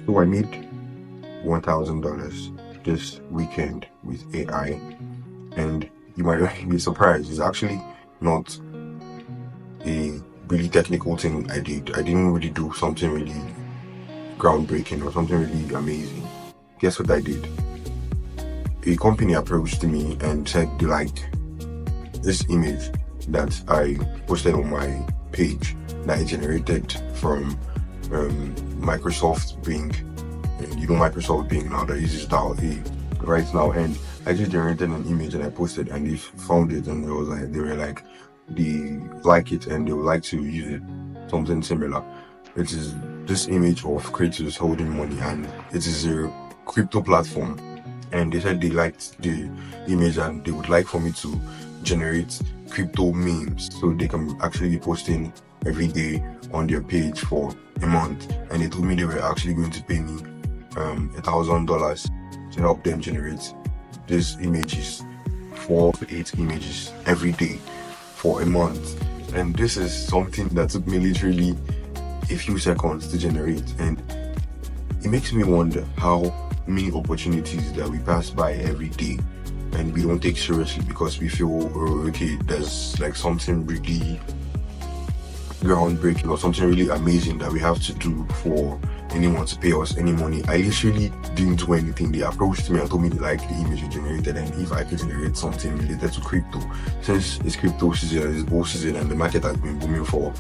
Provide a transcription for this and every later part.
So I made $1,000 this weekend with AI, and you might be surprised. It's actually not a really technical thing I did. I didn't really do something really groundbreaking or something really amazing. Guess what I did? A company approached me and said they liked this image that I posted on my page that I generated from Microsoft Bing. And you know Microsoft Bing now that uses DALL right now, and I just generated an image and I posted, and they found it, and they were like they like it and they would like to use it, something similar. It is this image of creators holding money, and it is a crypto platform, and they said they liked the image and they would like for me to generate crypto memes so they can actually be posting every day on their page for a month. And they told me they were actually going to pay me $1,000 to help them generate these images, 4 to 8 images every day for a month. And this is something that took me literally a few seconds to generate, and it makes me wonder how many opportunities that we pass by every day and we don't take seriously because we feel, oh, okay, there's like something really groundbreaking or something really amazing that we have to do for anyone to pay us any money. I literally didn't do anything. They approached me and told me they like the image we generated, and if I could generate something related to crypto, since it's crypto season, it's bull season, and the market has been booming for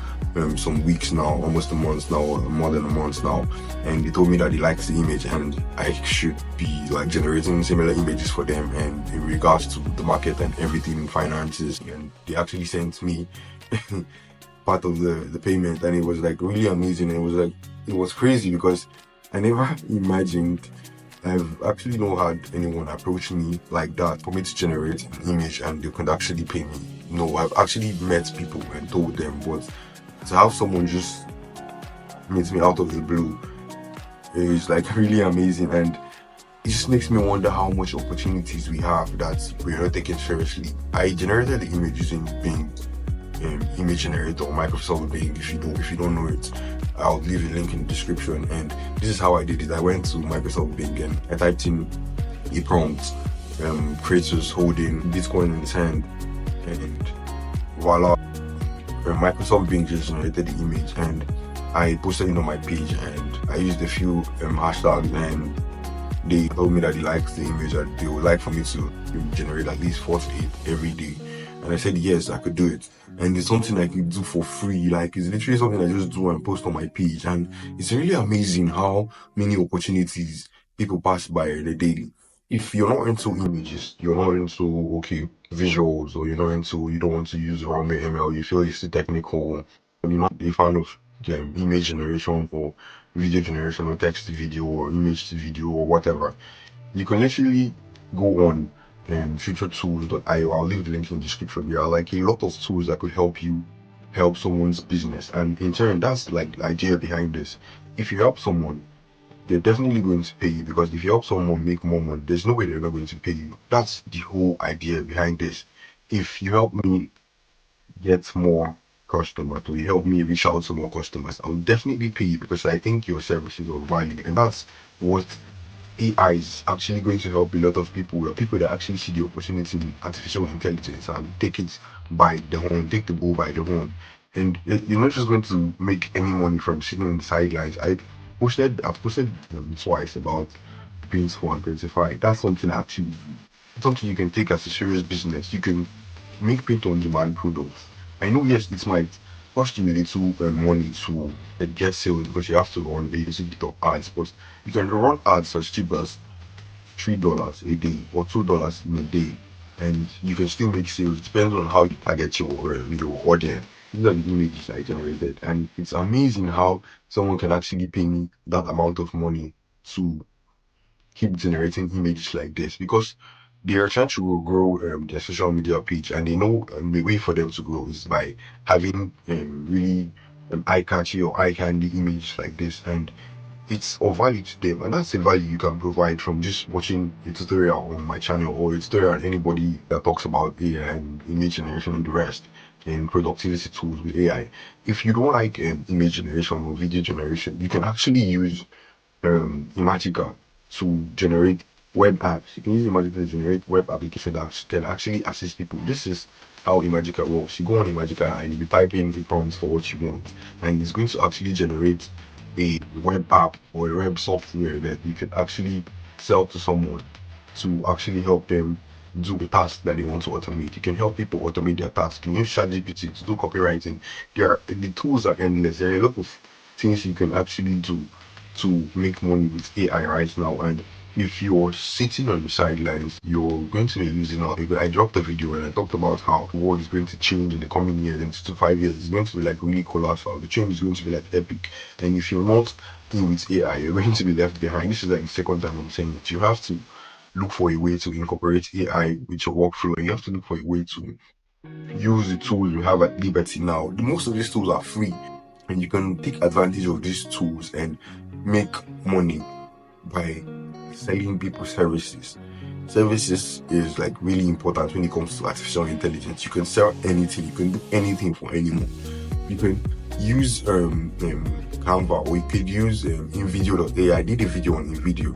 some weeks now, almost a month now, or more than a month now. And they told me that they liked the image and I should be like generating similar images for them, and in regards to the market and everything in finances. And they actually sent me part of the payment, and it was like really amazing. It was crazy because I never imagined. I've actually not had anyone approach me like that for me to generate an image and they could actually pay me. No, I've actually met people and told them, but to have someone just meet me out of the blue is like really amazing, and it just makes me wonder how much opportunities we have that we're not taking seriously. I generated the image using Bing image generator or Microsoft Bing. If you don't know it, I'll leave a link in the description. And this is how I did it. I went to Microsoft Bing and I typed in a prompt, creators holding Bitcoin in his hand, and voila, Microsoft Bing just generated the image, and I posted it on my page, and I used a few hashtags, and they told me that they liked the image, that they would like for me to generate at least 4 to 8 every day. And I said yes, I could do it. And it's something I could do for free. Like, it's literally something I just do and post on my page. And it's really amazing how many opportunities people pass by on a daily. If you're not into images, you're not into visuals, or you don't want to use raw ML, you feel it's too technical, and you're not a fan of image generation or video generation or text to video or image to video or whatever, you can literally go on futuretools.io. I'll leave the link in the description. There are like a lot of tools that could help you help someone's business, and in turn, that's like the idea behind this. If you help someone, they're definitely going to pay you, because if you help someone make more money, there's no way they're not going to pay you. That's the whole idea behind this. If you help me get more customers, or you help me reach out to more customers, I'll definitely pay you because I think your services are valued, and that's what AI is actually going to help a lot of people, people that actually see the opportunity in artificial intelligence and take it by the horn, take the bull by the horn. And you're not just going to make any money from sitting on the sidelines. I've posted twice about being 125. That's something you can take as a serious business. You can make print on demand products. I know, yes, it might cost you a little money to get sales because you have to run a little bit of ads, but you can run ads as cheap as $3 a day or $2 in a day, and you can still make sales. It depends on how you target your audience. These are the images I generated, and it's amazing how someone can actually pay me that amount of money to keep generating images like this, because they are trying to grow their social media page, and they know the way for them to grow is by having really eye-catchy or eye-candy images like this, and it's of value to them, and that's the value you can provide from just watching a tutorial on my channel, or a tutorial on anybody that talks about AI and image generation and the rest, and productivity tools with AI. If you don't like image generation or video generation, you can actually use Imagica to generate web apps. You can use Imagica to generate web applications that can actually assist people. This is how Imagica works. You go on Imagica and you type in the prompts for what you want, and it's going to actually generate a web app or a web software that you can actually sell to someone to actually help them do a task that they want to automate. You can help people automate their tasks. You can use ChatGPT to do copywriting. The tools are endless. There are a lot of things you can actually do to make money with AI right now. And if you're sitting on the sidelines, you're going to be losing out. I dropped a video and I talked about how the world is going to change in the coming years, in 2 to 5 years. It's going to be like really colossal. The change is going to be like epic. And if you're not in with AI, you're going to be left behind. This is like the second time I'm saying it. You have to look for a way to incorporate AI with your workflow. And you have to look for a way to use the tools you have at Liberty now. Most of these tools are free, and you can take advantage of these tools and make money by selling people services. Services is like really important when it comes to artificial intelligence. You can sell anything, you can do anything for anyone. You can use Canva, or you could use InVideo.ai. I did a video on InVideo.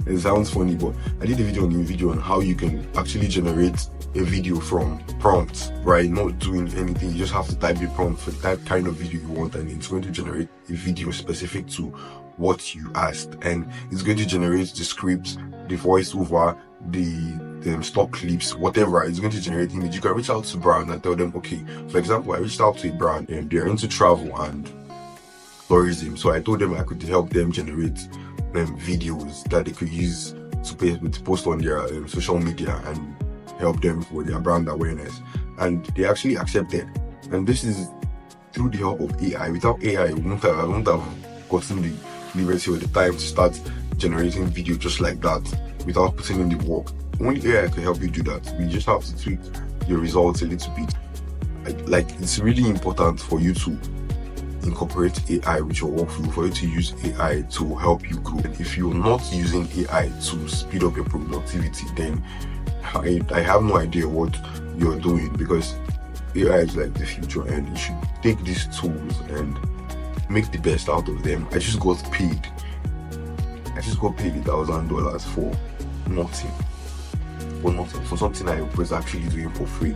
It sounds funny, but I did a video on InVideo on how you can actually generate a video from prompts, right? Not doing anything. You just have to type a prompt for that kind of video you want, and it's going to generate a video specific to what you asked, and it's going to generate the scripts, the voiceover, the stock clips, whatever. It's going to generate image. You can reach out to brand and tell them, okay, for example, I reached out to a brand and they're into travel and tourism, so I told them I could help them generate videos that they could use to post on their social media and help them for their brand awareness, and they actually accepted. And this is through the help of AI. Without AI, I wouldn't have gotten the liberty or the time to start generating video just like that without putting in the work. Only AI can help you do that. We just have to tweak your results a little bit. Like it's really important for you to incorporate AI with your workflow, for you to use AI to help you grow. And if you're not using AI to speed up your productivity, then I have no idea what you're doing, because AI is like the future, and you should take these tools and make the best out of them. I just got paid $1,000 for nothing. For something I was actually doing for free.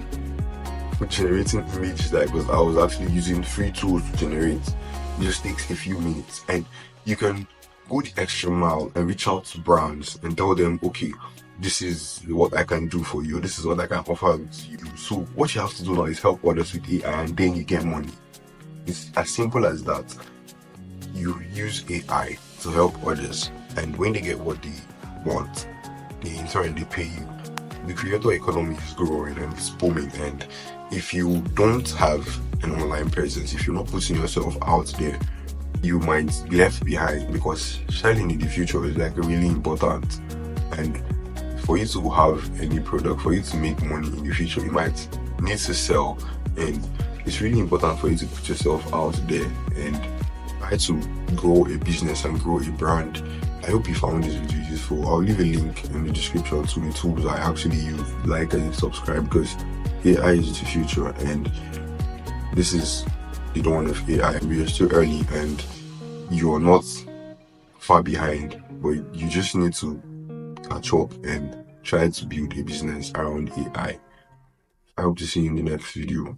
For generating images that I was actually using free tools to generate. It just takes a few minutes, and you can go the extra mile and reach out to brands and tell them, okay, this is what I can do for you, this is what I can offer to you. So what you have to do now is help others with AI, and then you get money. It's as simple as that. You use AI to help others, and when they get what they want, they in turn they pay you. The creator economy is growing and it's booming, and if you don't have an online presence, if you're not putting yourself out there, you might be left behind, because selling in the future is like really important. And for you to have any product, for you to make money in the future, you might need to sell, and it's really important for you to put yourself out there and try to grow a business and grow a brand. I hope you found this video useful. I'll leave a link in the description to the tools I actually use. Like and subscribe, because AI is the future, and this is the dawn of AI. We are still early, and you're not far behind, but you just need to catch up and try to build a business around AI. I hope to see you in the next video.